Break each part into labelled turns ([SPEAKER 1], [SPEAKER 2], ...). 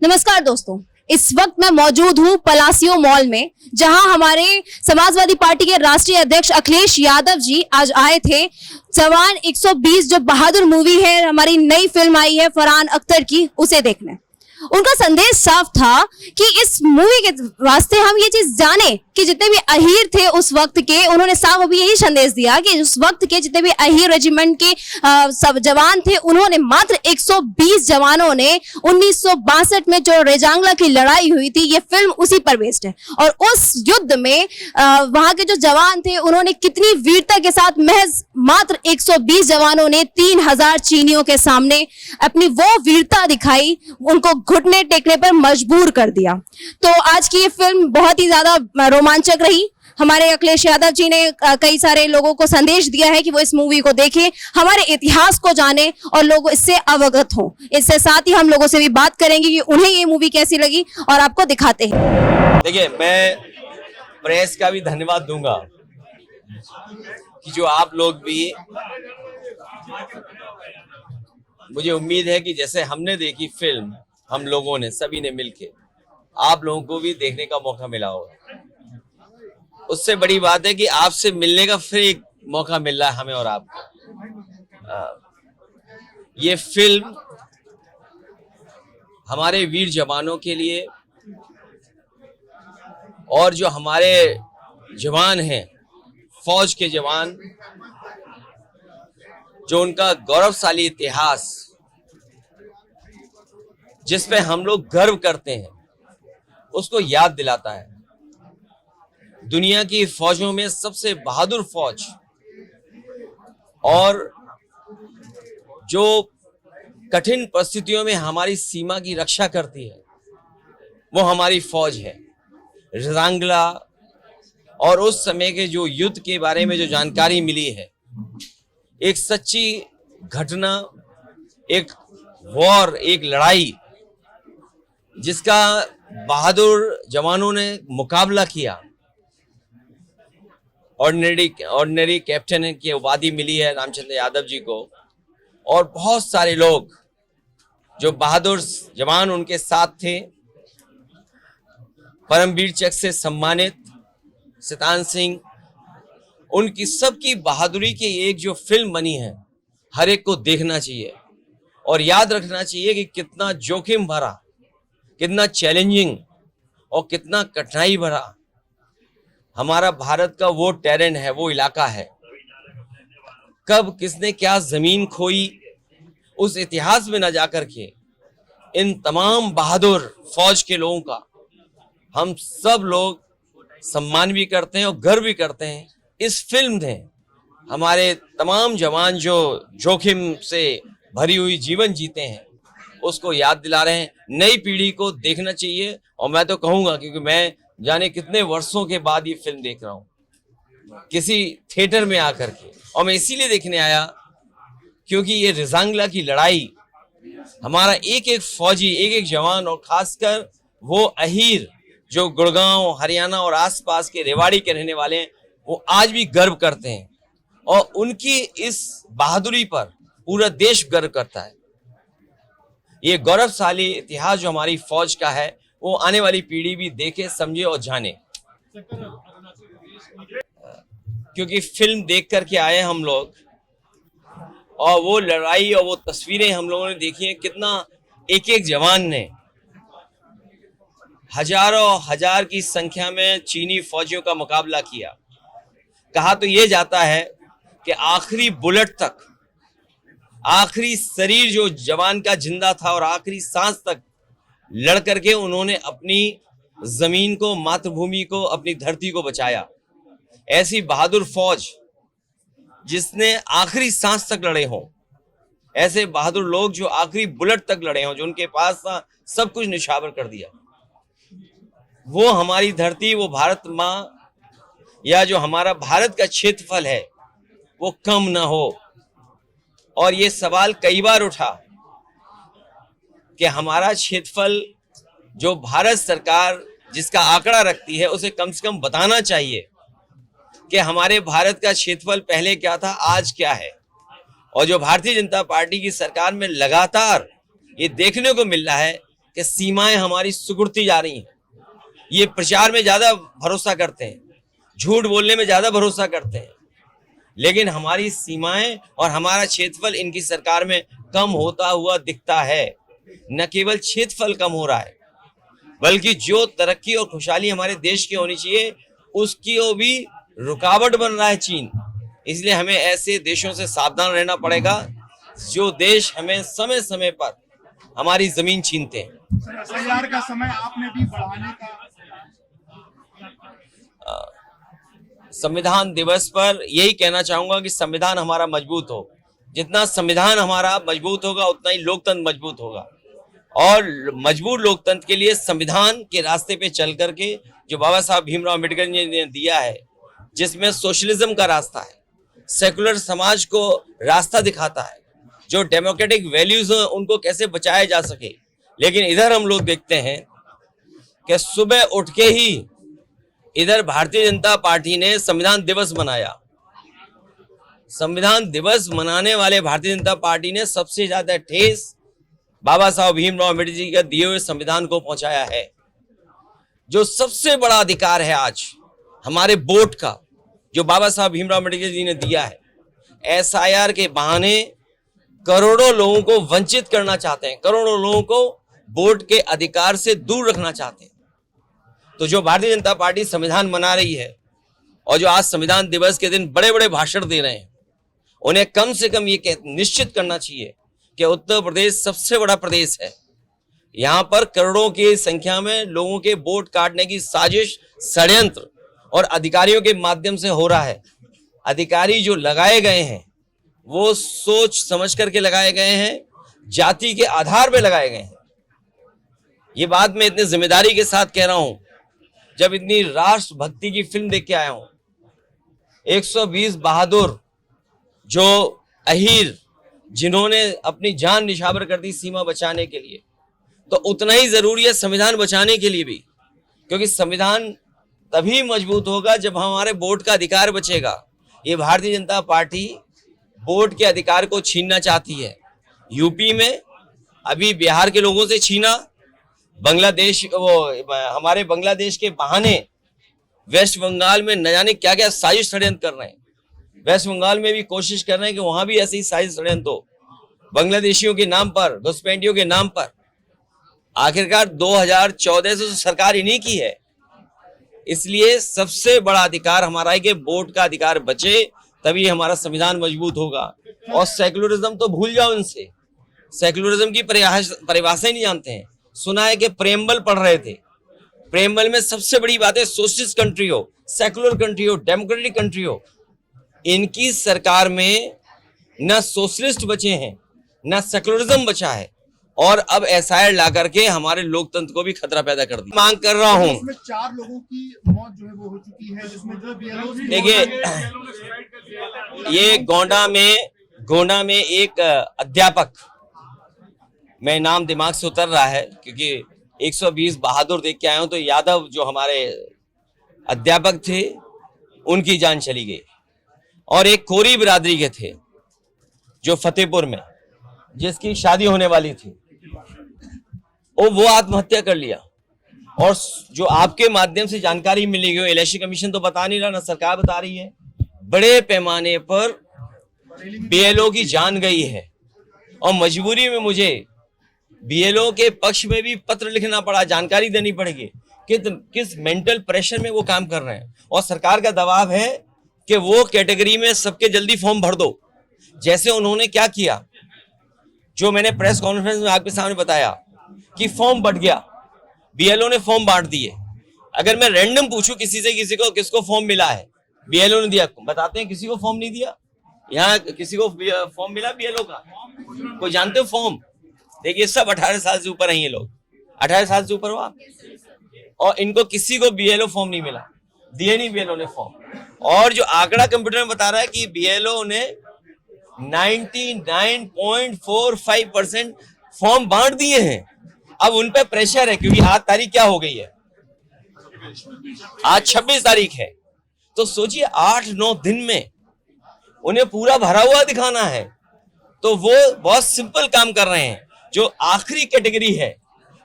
[SPEAKER 1] नमस्कार दोस्तों, इस वक्त मैं मौजूद हूं पलासियो मॉल में, जहां हमारे समाजवादी पार्टी के राष्ट्रीय अध्यक्ष अखिलेश यादव जी आज आए थे। जवान 120 जो बहादुर मूवी है, हमारी नई फिल्म आई है फरहान अख्तर की, उसे देखने। उनका संदेश साफ था कि इस मूवी के वास्ते हम ये चीज जाने कि जितने भी अहीर थे उस वक्त के, उन्होंने साफ अभी यही संदेश दिया कि उस वक्त के जितने भी अहीर रेजिमेंट के सब जवान थे, उन्होंने मात्र 120 जवानों ने 1962 में जो रेजांगला की लड़ाई हुई थी, ये फिल्म उसी पर बेस्ड है। और उस युद्ध में वहां के जो जवान थे, उन्होंने कितनी वीरता के साथ महज मात्र 120 जवानों ने 3000 चीनियों के सामने अपनी वो वीरता दिखाई, उनको घुटने टेकने पर मजबूर कर दिया। तो आज की ये फिल्म बहुत ही ज्यादा रोमांचक रही। हमारे अखिलेश यादव जी ने कई सारे लोगों को संदेश दिया है कि वो इस मूवी को देखें, हमारे इतिहास को जाने और लोग इससे अवगत हों। इससे साथ ही हम लोगों से भी बात करेंगे कि उन्हें ये मूवी कैसी लगी और आपको दिखाते हैं।
[SPEAKER 2] देखिए, मैं प्रेस का भी धन्यवाद दूंगा कि जो आप लोग भी, मुझे उम्मीद है कि जैसे हमने देखी फिल्म, हम लोगों ने सभी ने मिलके, आप लोगों को भी देखने का मौका मिला होगा। उससे बड़ी बात है कि आपसे मिलने का फिर एक मौका मिल रहा है हमें और आपको। ये फिल्म हमारे वीर जवानों के लिए और जो हमारे जवान हैं, फौज के जवान, जो उनका गौरवशाली इतिहास जिस पे हम लोग गर्व करते हैं, उसको याद दिलाता है। दुनिया की फौजों में सबसे बहादुर फौज और जो कठिन परिस्थितियों में हमारी सीमा की रक्षा करती है, वो हमारी फौज है। रेजांगला और उस समय के जो युद्ध के बारे में जो जानकारी मिली है, एक सच्ची घटना, एक वॉर, एक लड़ाई जिसका बहादुर जवानों ने मुकाबला किया। ऑर्डिनरी कैप्टन की उपाधि मिली है रामचंद्र यादव जी को, और बहुत सारे लोग जो बहादुर जवान उनके साथ थे। परमवीर चक्र से सम्मानित सितान सिंह, उनकी सबकी बहादुरी की एक जो फिल्म बनी है, हर एक को देखना चाहिए और याद रखना चाहिए कि कितना जोखिम भरा, कितना चैलेंजिंग और कितना कठिनाई भरा हमारा भारत का वो टेरेन है, वो इलाका है। कब किसने क्या जमीन खोई, उस इतिहास में न जाकर के इन तमाम बहादुर फौज के लोगों का हम सब लोग सम्मान भी करते हैं और गर्व भी करते हैं। इस फिल्म ने हमारे तमाम जवान जो जोखिम से भरी हुई जीवन जीते हैं, उसको याद दिला रहे हैं। नई पीढ़ी को देखना चाहिए। और मैं तो कहूंगा, क्योंकि मैं जाने कितने वर्षों के बाद ये फिल्म देख रहा हूं किसी थिएटर में आकर के, और मैं इसीलिए देखने आया क्योंकि ये रेजांगला की लड़ाई हमारा एक एक फौजी, एक एक जवान, और खासकर वो अहीर जो गुड़गांव, हरियाणा और आसपास के रेवाड़ी के रहने वाले हैं, वो आज भी गर्व करते हैं और उनकी इस बहादुरी पर पूरा देश गर्व करता है। ये गौरवशाली इतिहास जो हमारी फौज का है, वो आने वाली पीढ़ी भी देखे, समझे और जाने। क्योंकि फिल्म देख करके आए हम लोग, और वो लड़ाई और वो तस्वीरें हम लोगों ने देखी हैं, कितना एक एक जवान ने हजारों हजार की संख्या में चीनी फौजियों का मुकाबला किया। कहा तो ये जाता है कि आखिरी बुलेट तक, आखिरी शरीर जो जवान का जिंदा था और आखिरी सांस तक लड़ करके उन्होंने अपनी जमीन को, मातृभूमि को, अपनी धरती को बचाया। ऐसी बहादुर फौज जिसने आखिरी सांस तक लड़े हों, ऐसे बहादुर लोग जो आखिरी बुलेट तक लड़े हों, जो उनके पास था सब कुछ निछावर कर दिया, वो हमारी धरती, वो भारत माँ, या जो हमारा भारत का क्षेत्रफल है, वो कम ना हो। और ये सवाल कई बार उठा कि हमारा क्षेत्रफल जो भारत सरकार जिसका आंकड़ा रखती है, उसे कम से कम बताना चाहिए कि हमारे भारत का क्षेत्रफल पहले क्या था, आज क्या है। और जो भारतीय जनता पार्टी की सरकार में लगातार ये देखने को मिल रहा है कि सीमाएं हमारी सिकुड़ती जा रही हैं। ये प्रचार में ज्यादा भरोसा करते हैं, झूठ बोलने में ज्यादा भरोसा करते हैं, लेकिन हमारी सीमाएं और हमारा क्षेत्रफल इनकी सरकार में कम होता हुआ दिखता है। न केवल क्षेत्रफल कम हो रहा है, बल्कि जो तरक्की और खुशहाली हमारे देश की होनी चाहिए उसकी वो भी रुकावट बन रहा है चीन। इसलिए हमें ऐसे देशों से सावधान रहना पड़ेगा जो देश हमें समय समय पर हमारी जमीन छीनते हैं।
[SPEAKER 3] सर, एसआईआर का समय आपने भी बढ़ाने का
[SPEAKER 2] संविधान दिवस पर यही कहना चाहूंगा कि संविधान हमारा मजबूत हो। जितना संविधान हमारा मजबूत होगा उतना ही लोकतंत्र मजबूत होगा, और मजबूत लोकतंत्र के लिए संविधान के रास्ते पे चल करके जो बाबा साहब भीमराव अम्बेडकर जी ने दिया है, जिसमें सोशलिज्म का रास्ता है, सेकुलर समाज को रास्ता दिखाता है, जो डेमोक्रेटिक वैल्यूज हैं उनको कैसे बचाया जा सके। लेकिन इधर हम लोग देखते हैं कि सुबह उठ के ही इधर भारतीय जनता पार्टी ने संविधान दिवस मनाया। संविधान दिवस मनाने वाले भारतीय जनता पार्टी ने सबसे ज्यादा ठेस बाबा साहब भीमराव अम्बेडकर जी का दिए हुए संविधान को पहुंचाया है। जो सबसे बड़ा अधिकार है आज हमारे वोट का, जो बाबा साहब भीमराव अम्बेडकर जी ने दिया है, एसआईआर के बहाने करोड़ों लोगों को वंचित करना चाहते हैं, करोड़ों लोगों को वोट के अधिकार से दूर रखना चाहते हैं। तो जो भारतीय जनता पार्टी संविधान मना रही है और जो आज संविधान दिवस के दिन बड़े बड़े भाषण दे रहे हैं, उन्हें कम से कम ये निश्चित करना चाहिए कि उत्तर प्रदेश सबसे बड़ा प्रदेश है। यहाँ पर करोड़ों की संख्या में लोगों के वोट काटने की साजिश, षड्यंत्र और अधिकारियों के माध्यम से हो रहा है। अधिकारी जो लगाए गए हैं वो सोच समझ करके लगाए गए हैं, जाति के आधार पर लगाए गए हैं। ये बात मैं इतनी जिम्मेदारी के साथ कह रहा हूं, जब इतनी राष्ट्रभक्ति की फिल्म देख के आया हूं। 120 बहादुर जो अहीर जिन्होंने अपनी जान निछावर कर दी सीमा बचाने के लिए, तो उतना ही जरूरी है संविधान बचाने के लिए भी, क्योंकि संविधान तभी मजबूत होगा जब हमारे वोट का अधिकार बचेगा। ये भारतीय जनता पार्टी वोट के अधिकार को छीनना चाहती है। यूपी में अभी बिहार के लोगों से छीना, बांग्लादेश हमारे बांग्लादेश के बहाने वेस्ट बंगाल में न जाने क्या क्या साजिश षड्यंत्र कर रहे हैं। वेस्ट बंगाल में भी कोशिश कर रहे हैं कि वहां भी ऐसी साजिश षड्यंत्र हो, बांग्लादेशियों के नाम पर, घुसपैठियों के नाम पर। आखिरकार 2014 से सरकार इन्हीं की है। इसलिए सबसे बड़ा अधिकार हमारा है कि वोट का अधिकार बचे, तभी हमारा संविधान मजबूत होगा। और सेकुलरिज्म तो भूल जाओ इनसे, सेकुलरिज्म की परिभाषा ही नहीं जानते हैं। सुना है कि प्रेमबल पढ़ रहे थे, प्रेमबल में सबसे बड़ी बात है सोशलिस्ट कंट्री हो, सेकुलर कंट्री हो, डेमोक्रेटिक कंट्री हो। इनकी सरकार में न सोशलिस्ट बचे हैं न सेकुलरिज्म बचा है, और अब एसआईआर ला करके हमारे लोकतंत्र को भी खतरा पैदा कर दी। मांग कर रहा हूं,
[SPEAKER 3] इसमें 4 लोगों की मौत जो है वो हो चुकी है, जिसमें जो
[SPEAKER 2] देखिए ये गोंडा में एक अध्यापक, मैं नाम दिमाग से उतर रहा है क्योंकि 120 बहादुर देख के आया हूं, तो यादव जो हमारे अध्यापक थे उनकी जान चली गई, और एक कोरी बिरादरी के थे जो फतेहपुर में, जिसकी शादी होने वाली थी, वो आत्महत्या कर लिया। और जो आपके माध्यम से जानकारी मिली गई, इलेक्शन कमीशन तो बता नहीं रहा, ना सरकार बता रही है, बड़े पैमाने पर बीएलओ की जान गई है। और मजबूरी में मुझे बीएलओ के पक्ष में भी पत्र लिखना पड़ा, जानकारी देनी पड़ेगी कि किस मेंटल प्रेशर में वो काम कर रहे हैं। और सरकार का दबाव है कि वो कैटेगरी में सबके जल्दी फॉर्म भर दो। जैसे उन्होंने क्या किया, जो मैंने प्रेस कॉन्फ्रेंस में आपके सामने बताया कि फॉर्म बट गया, बीएलओ ने फॉर्म बांट दिए। अगर मैं रैंडम पूछूं किसी से, किसको फॉर्म मिला है, बीएलओ ने दिया, बताते हैं किसी को फॉर्म नहीं दिया। यहाँ किसी को फॉर्म मिला बीएलओ का, कोई जानते हो फॉर्म? देखिए सब 18 साल से ऊपर हैं ये लोग, 18 साल से ऊपर हो आप, और इनको किसी को बीएलओ फॉर्म नहीं मिला, दिए नहीं बीएलओ ने फॉर्म। और जो आंकड़ा कंप्यूटर में बता रहा है कि बीएलओ ने 99.45% फॉर्म बांट दिए हैं। अब उन पे प्रेशर है, क्योंकि आज तारीख क्या हो गई है, आज 26 तारीख है। तो सोचिए 8-9 दिन में उन्हें पूरा भरा हुआ दिखाना है। तो वो बहुत सिंपल काम कर रहे हैं। जो आखिरी कैटेगरी है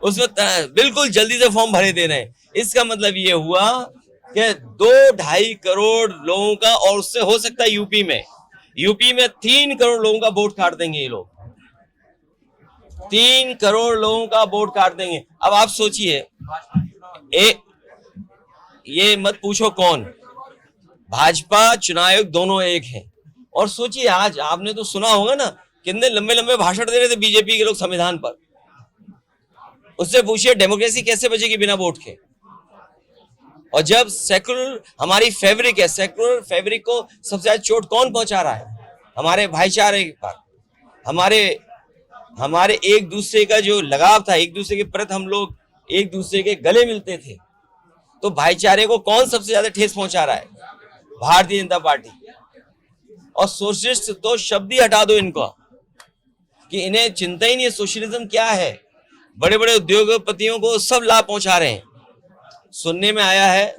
[SPEAKER 2] उसमें बिल्कुल जल्दी से फॉर्म भरे दे रहे हैं। इसका मतलब ये हुआ कि 2-2.5 करोड़ लोगों का, और उससे हो सकता है यूपी में 3 करोड़ लोगों का वोट काट देंगे ये लोग। 3 करोड़ लोगों का वोट काट देंगे। अब आप सोचिए, ये मत पूछो कौन, भाजपा चुनाव आयोग दोनों एक हैं। और सोचिए, आज आपने तो सुना होगा ना, कितने लंबे लंबे भाषण दे रहे थे बीजेपी के लोग संविधान पर। उससे पूछिए डेमोक्रेसी कैसे बचेगी बिना वोट के। और जब सेकुलर हमारी फैब्रिक है, सेकुलर फैब्रिक को सबसे ज्यादा चोट कौन पहुंचा रहा है? हमारे भाईचारे पर, हमारे एक दूसरे का जो लगाव था, एक दूसरे के प्रति हम लोग एक दूसरे के गले मिलते थे, तो भाईचारे को कौन सबसे ज्यादा ठेस पहुंचा रहा है? भारतीय जनता पार्टी। और सोशलिस्ट तो शब्द ही हटा दो इनको, कि इन्हें चिंता ही नहीं है सोशलिज्म क्या है। बड़े बड़े उद्योगपतियों को सब लाभ पहुंचा रहे हैं। सुनने में आया है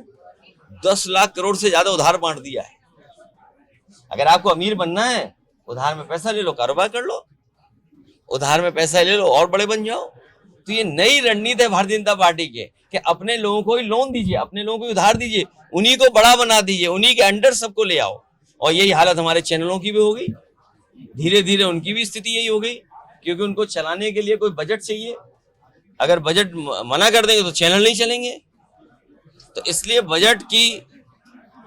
[SPEAKER 2] 10 लाख करोड़ से ज्यादा उधार बांट दिया है। अगर आपको अमीर बनना है, उधार में पैसा ले लो, कारोबार कर लो, उधार में पैसा ले लो और बड़े बन जाओ। तो ये नई रणनीति है भारतीय जनता पार्टी के, कि अपने लोगों को ही लोन दीजिए, अपने लोगों को उधार दीजिए, उन्हीं को बड़ा बना दीजिए, उन्हीं के अंडर सबको ले आओ। और यही हालत हमारे चैनलों की भी हो गई, धीरे धीरे उनकी भी स्थिति यही हो गई, क्योंकि उनको चलाने के लिए कोई बजट चाहिए। अगर बजट मना कर देंगे तो चैनल नहीं चलेंगे। तो इसलिए बजट की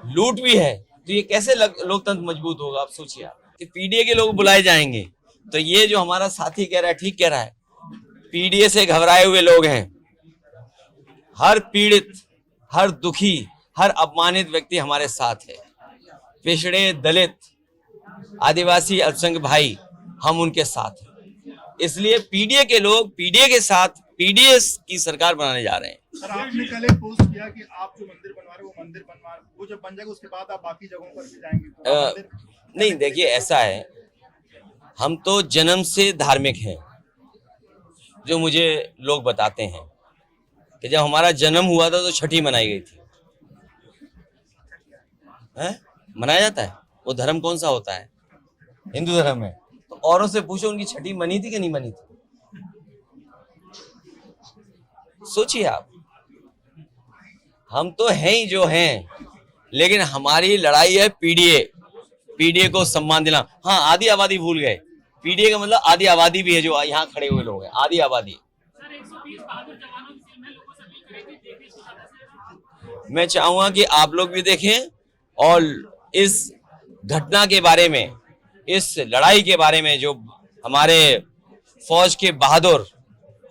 [SPEAKER 2] लूट भी है। तो ये कैसे लोकतंत्र मजबूत होगा? आप सोचिए, कि पीडीए के लोग बुलाए जाएंगे। तो ये जो हमारा साथी कह रहा है, ठीक कह रहा है, पीडीए से घबराए हुए लोग हैं। हर पीड़ित, हर दुखी, हर अपमानित व्यक्ति हमारे साथ है। पिछड़े, दलित, आदिवासी, अल्पसंख्यक भाई, हम उनके साथ हैं। इसलिए पीडीए के लोग पीडीए के साथ पीडीए की सरकार बनाने जा रहे हैं।
[SPEAKER 3] सर, आपने कल एक पोस्ट किया कि आप जो मंदिर बनवा रहे हो वो मंदिर बनवा, वो जब बन जाएगा उसके बाद आप बाकी जगहों पर भी जाएंगे, तो आप
[SPEAKER 2] नहीं, देखिए ऐसा है, हम तो जन्म से धार्मिक हैं। जो मुझे लोग बताते हैं कि जब हमारा जन्म हुआ था तो छठी मनाई गई थी। मनाया जाता है। वो धर्म कौन सा होता है? हिंदू धर्म है। तो औरों से पूछो उनकी छठी मनी थी कि नहीं मनी थी। सोचिए आप, हम तो हैं ही जो हैं, लेकिन हमारी लड़ाई है पीडीए को सम्मान देना। हाँ, आधी आबादी भूल गए। पीडीए का मतलब आधी आबादी भी है जो यहाँ खड़े हुए लोग हैं, आधी आबादी। मैं चाहूंगा कि आप लोग भी देखें और इस घटना के बारे में, इस लड़ाई के बारे में, जो हमारे फौज के बहादुर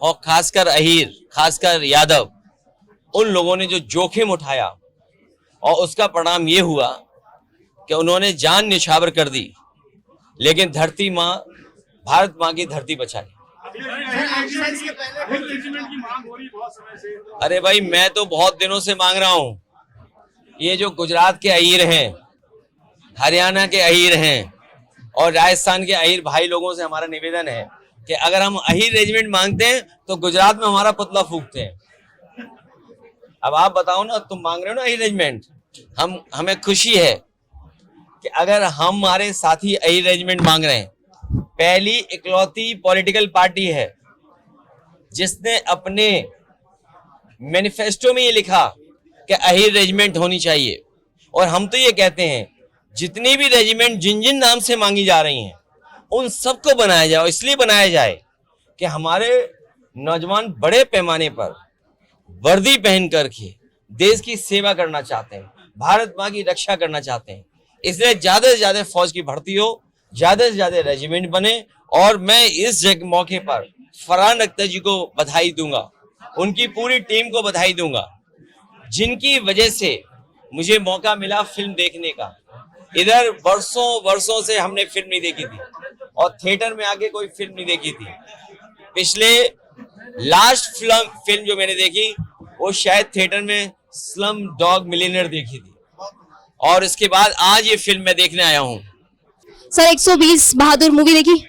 [SPEAKER 2] और खासकर अहीर, खासकर यादव, उन लोगों ने जो जोखिम उठाया और उसका परिणाम ये हुआ कि उन्होंने जान निछावर कर दी, लेकिन धरती माँ, भारत माँ की धरती बचाई। अरे भाई, मैं तो बहुत दिनों से मांग रहा हूं। ये जो गुजरात के अहीर हैं, हरियाणा के अहीर हैं और राजस्थान के अहीर भाई लोगों से हमारा निवेदन है कि अगर हम अहीर रेजिमेंट मांगते हैं तो गुजरात में हमारा पुतला फूंकते हैं। अब आप बताओ ना, तुम मांग रहे हो ना अहीर रेजिमेंट, हमें खुशी है कि अगर हमारे साथी अहीर रेजिमेंट मांग रहे हैं। पहली इकलौती पॉलिटिकल पार्टी है जिसने अपने मैनिफेस्टो में ये लिखा कि अहीर रेजिमेंट होनी चाहिए। और हम तो ये कहते हैं, जितनी भी रेजिमेंट जिन जिन नाम से मांगी जा रही हैं, उन सबको बनाया जाए। इसलिए बनाया जाए कि हमारे नौजवान बड़े पैमाने पर वर्दी पहन करके देश की सेवा करना चाहते हैं, भारत माँ की रक्षा करना चाहते हैं। इसलिए ज्यादा से ज्यादा फौज की भर्ती हो, ज्यादा से ज्यादा रेजिमेंट बने। और मैं इस मौके पर फरहान अख्तर जी को बधाई दूंगा, उनकी पूरी टीम को बधाई दूंगा, जिनकी वजह से मुझे मौका मिला फिल्म देखने का। इधर वर्षों से हमने फिल्म नहीं देखी थी और थिएटर में आके कोई फिल्म नहीं देखी थी। पिछले लास्ट फिल्म जो मैंने देखी वो शायद थिएटर में स्लम डॉग मिलियनेयर देखी थी, और इसके बाद आज ये फिल्म मैं देखने आया हूँ।
[SPEAKER 1] सर, 120 बहादुर मूवी देखी?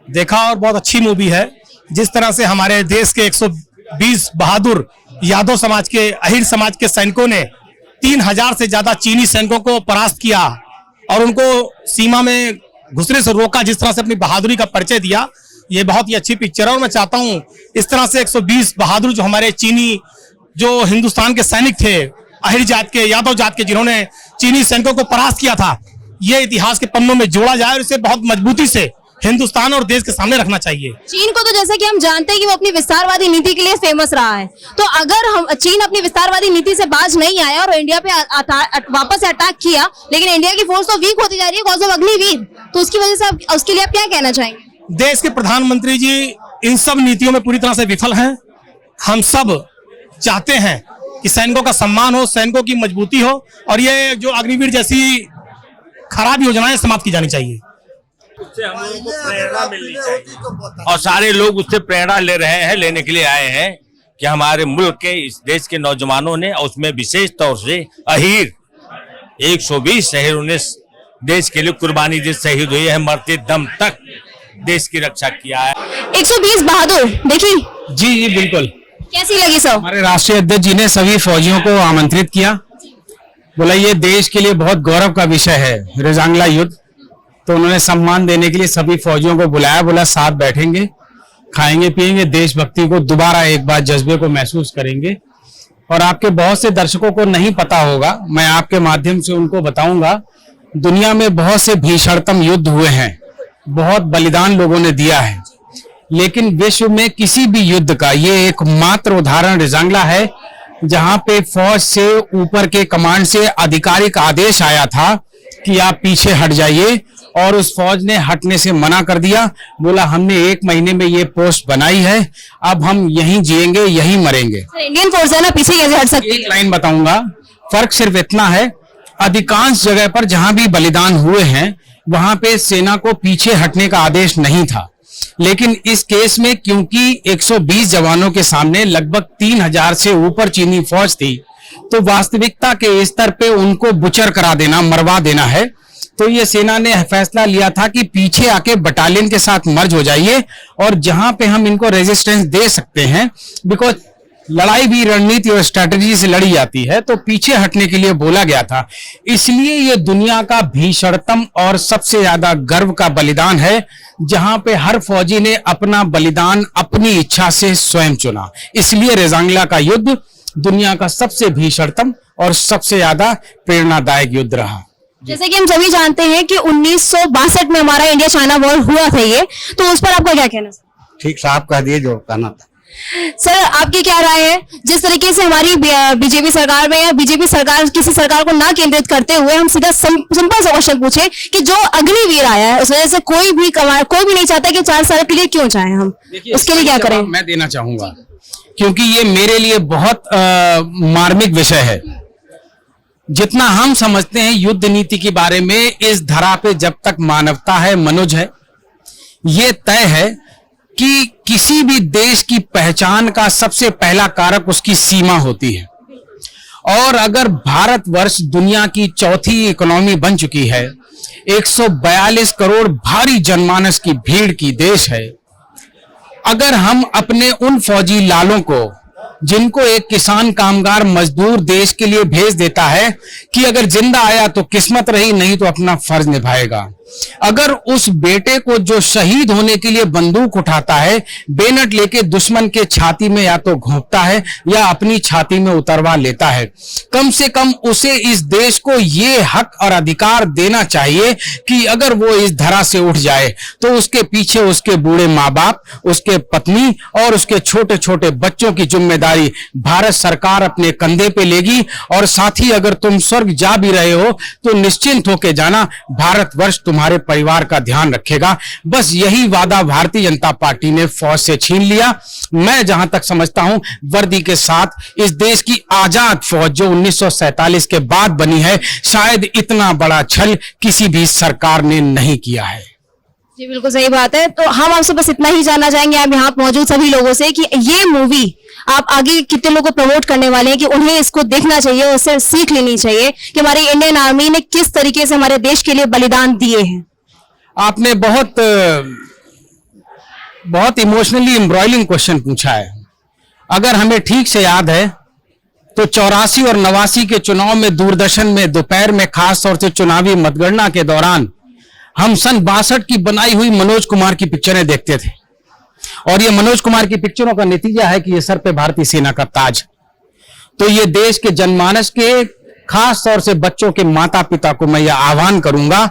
[SPEAKER 4] देखा, और बहुत अच्छी मूवी है। जिस तरह से हमारे देश के 120 बहादुर यादव समाज के, अहीर समाज के सैनिकों ने 3000 से ज्यादा चीनी सैनिकों को परास्त किया और उनको सीमा में घुसने से रोका, जिस तरह से अपनी बहादुरी का परिचय दिया, ये बहुत ही अच्छी पिक्चर है और मैं चाहता हूं इस तरह से 120 बहादुर जो हमारे चीनी जो हिंदुस्तान के सैनिक थे, अहिर जात के, यादव जात के, जिन्होंने चीनी सैनिकों को परास्त किया था, ये इतिहास के पन्नों में जोड़ा जाए और इसे बहुत मजबूती से हिंदुस्तान और देश के सामने रखना चाहिए।
[SPEAKER 1] चीन को तो जैसे कि हम जानते हैं कि वो अपनी विस्तारवादी नीति के लिए फेमस रहा है, तो अगर हम चीन अपनी विस्तारवादी नीति से बाज नहीं आया और इंडिया पे वापस अटैक किया, लेकिन इंडिया की फोर्स तो वीक होती जा रही है कॉज ऑफ अग्निवीर, तो उसकी वजह से उसके लिए आप क्या कहना चाहेंगे?
[SPEAKER 4] देश के प्रधानमंत्री जी इन सब नीतियों में पूरी तरह से विफल हैं। हम सब चाहते हैं कि सैनिकों का सम्मान हो, सैनिकों की मजबूती हो और ये जो अग्निवीर जैसी खराब योजनाएं समाप्त की जानी चाहिए।
[SPEAKER 5] उससे हम लोगों को प्रेरणा मिलनी चाहिए और सारे लोग उससे प्रेरणा ले रहे हैं, लेने के लिए आए हैं कि हमारे मुल्क के, इस देश के नौजवानों ने, और उसमें विशेष तौर से अहीर 120 शहीदों ने देश के लिए कुर्बानी दी, शहीद हुए हैं, मरते दम तक देश की रक्षा किया है।
[SPEAKER 1] 120 बहादुर देखी?
[SPEAKER 6] जी जी बिल्कुल।
[SPEAKER 1] कैसी लगी सब?
[SPEAKER 6] हमारे राष्ट्रीय अध्यक्ष जी ने सभी फौजियों को आमंत्रित किया, बोला ये देश के लिए बहुत गौरव का विषय है रेजांगला युद्ध, तो उन्होंने सम्मान देने के लिए सभी फौजियों को बुलाया, बोला साथ बैठेंगे, खाएंगे पिएंगे, देशभक्ति को दोबारा एक बार जज्बे को महसूस करेंगे। और आपके बहुत से दर्शकों को नहीं पता होगा, मैं आपके माध्यम से उनको बताऊंगा, दुनिया में बहुत से भीषणतम युद्ध हुए हैं, बहुत बलिदान लोगों ने दिया है, लेकिन विश्व में किसी भी युद्ध का ये एकमात्र उदाहरण रेजांगला है जहां पे फौज से ऊपर के कमांड से आधिकारिक आदेश आया था कि आप पीछे हट जाइए, और उस फौज ने हटने से मना कर दिया, बोला हमने 1 महीने में ये पोस्ट बनाई है, अब हम यहीं जिएंगे यहीं मरेंगे।
[SPEAKER 1] इंडियन फोर्स है ना, पीछे कैसे हट सकती
[SPEAKER 6] एक लाइन बताऊंगा, फर्क सिर्फ इतना है, अधिकांश जगह पर जहां भी बलिदान हुए हैं वहां पे सेना को पीछे हटने का आदेश नहीं था, लेकिन इस केस में क्योंकि 120 जवानों के सामने लगभग 3000 से ऊपर चीनी फौज थी, तो वास्तविकता के स्तर पे उनको बुचर करा देना, मरवा देना है, तो ये सेना ने फैसला लिया था कि पीछे आके बटालियन के साथ मर्ज हो जाइए और जहां पे हम इनको रेजिस्टेंस दे सकते हैं, बिकॉज लड़ाई भी रणनीति और स्ट्रेटजी से लड़ी जाती है, तो पीछे हटने के लिए बोला गया था। इसलिए ये दुनिया का भीषणतम और सबसे ज्यादा गर्व का बलिदान है, जहां पे हर फौजी ने अपना बलिदान अपनी इच्छा से स्वयं चुना। इसलिए रेजांगला का युद्ध दुनिया का सबसे भीषणतम और सबसे ज्यादा प्रेरणादायक युद्ध रहा।
[SPEAKER 1] जैसे कि हम सभी जानते हैं कि 1962 में हमारा इंडिया चाइना वॉर हुआ था ये, तो उस पर आपका क्या कहना?
[SPEAKER 7] ठीक साहब कह दिए जो कहना था।
[SPEAKER 1] सर आपकी क्या राय है, जिस तरीके से हमारी बीजेपी सरकार में या बीजेपी सरकार किसी सरकार को ना केंद्रित करते हुए हम सीधा सिंपल सा क्वेश्चन पूछे कि जो अग्निवीर आया है उस वजह से कोई भी नहीं चाहता कि 4 साल के लिए क्यों चाहे हम, उसके लिए क्या करें?
[SPEAKER 6] मैं देना चाहूंगा क्योंकि ये मेरे लिए बहुत मार्मिक विषय है। जितना हम समझते हैं युद्ध नीति के बारे में, इस धरा पे जब तक मानवता है, मनुष्य है, ये तय है कि किसी भी देश की पहचान का सबसे पहला कारक उसकी सीमा होती है। और अगर भारतवर्ष दुनिया की चौथी इकोनॉमी बन चुकी है, 142 करोड़ भारी जनमानस की भीड़ की देश है, अगर हम अपने उन फौजी लालों को, जिनको एक किसान कामगार मजदूर देश के लिए भेज देता है कि अगर जिंदा आया तो किस्मत रही, नहीं तो अपना फर्ज निभाएगा, अगर उस बेटे को जो शहीद होने के लिए बंदूक उठाता है, बेनट लेके दुश्मन के छाती में या तो घोंपता है या अपनी छाती में उतरवा लेता है, कम से कम उसे इस देश को ये हक और अधिकार देना चाहिए कि अगर वो इस धरा से उठ जाए तो उसके पीछे उसके बूढ़े माँ बाप, उसके पत्नी और उसके छोटे छोटे बच्चों की जिम्मेदारी भारत सरकार अपने कंधे पे लेगी। और साथ ही अगर तुम स्वर्ग जा भी रहे हो तो निश्चिंत होके जाना, भारतवर्ष तुम्हारे परिवार का ध्यान रखेगा। बस यही वादा भारतीय जनता पार्टी ने फौज से छीन लिया। मैं जहां तक समझता हूं, वर्दी के साथ इस देश की आजाद फौज जो 1947 के बाद बनी है, शायद इतना बड़ा छल किसी भी सरकार ने नहीं किया है।
[SPEAKER 1] जी बिल्कुल सही बात है। तो हम आपसे बस इतना ही जानना चाहेंगे आप यहाँ मौजूद सभी लोगों से कि ये मूवी आप आगे कितने लोगों को प्रमोट करने वाले हैं कि उन्हें इसको देखना चाहिए, उससे सीख लेनी चाहिए कि हमारी इंडियन आर्मी ने किस तरीके से हमारे देश के लिए बलिदान दिए हैं।
[SPEAKER 6] आपने बहुत इमोशनली एम्ब्रॉयलिंग क्वेश्चन पूछा है। अगर हमें ठीक से याद है तो 84 और 89 के चुनाव में दूरदर्शन में दोपहर में खास तौर से चुनावी मतगणना के दौरान हम सन 62 की बनाई हुई मनोज कुमार की पिक्चरें देखते थे। और ये मनोज कुमार की पिक्चरों का नतीजा है कि ये सर पे भारतीय सेना का ताज। तो ये देश के जनमानस के, खास तौर से बच्चों के माता पिता को मैं यह आह्वान करूंगा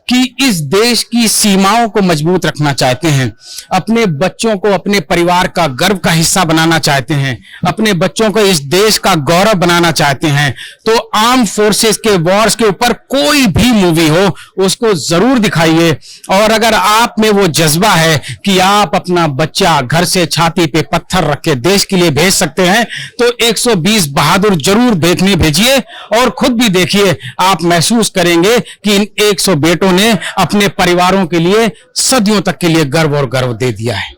[SPEAKER 6] कि इस देश की सीमाओं को मजबूत रखना चाहते हैं, अपने बच्चों को अपने परिवार का गर्व का हिस्सा बनाना चाहते हैं, अपने बच्चों को इस देश का गौरव बनाना चाहते हैं, तो आर्म फोर्सेस के वॉर्स के ऊपर कोई भी मूवी हो उसको जरूर दिखाइए। और अगर आप में वो जज्बा है कि आप अपना बच्चा घर से छाती पे पत्थर रख के देश के लिए भेज सकते हैं, तो 120 बहादुर जरूर देखने भेजिए और खुद भी देखिए। आप महसूस करेंगे कि इन 100 बेटों ने अपने परिवारों के लिए सदियों तक के लिए गर्व और गर्व दे दिया है।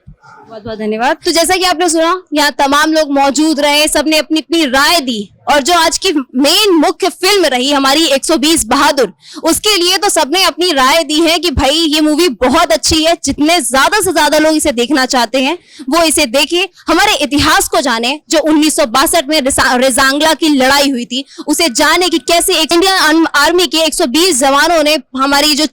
[SPEAKER 1] बहुत बहुत धन्यवाद। तो जैसा कि आपने सुना, यहाँ तमाम लोग मौजूद रहे, सबने अपनी अपनी राय दी, और जो आज की मेन मुख्य फिल्म रही हमारी 120 बहादुर, उसके लिए तो सबने अपनी राय दी है कि भाई ये मूवी बहुत अच्छी है। जितने ज्यादा से ज्यादा लोग इसे देखना चाहते हैं वो इसे देखें, हमारे इतिहास को जाने, जो 1962 में रेजांगला की लड़ाई हुई थी उसे जाने कि कैसे एक इंडियन आर्मी के 120 जवानों ने हमारी जो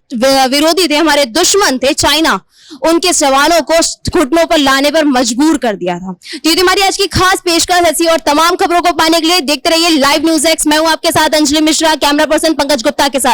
[SPEAKER 1] विरोधी थे, हमारे दुश्मन थे चाइना, उनके जवानों को घुटनों पर लाने पर मजबूर कर दिया था। तो ये हमारी आज की खास पेशकश ऐसी, और तमाम खबरों को पाने के लिए देखते रहिए लाइव न्यूज़ एक्स। मैं हूं आपके साथ अंजलि मिश्रा, कैमरा पर्सन पंकज गुप्ता के साथ।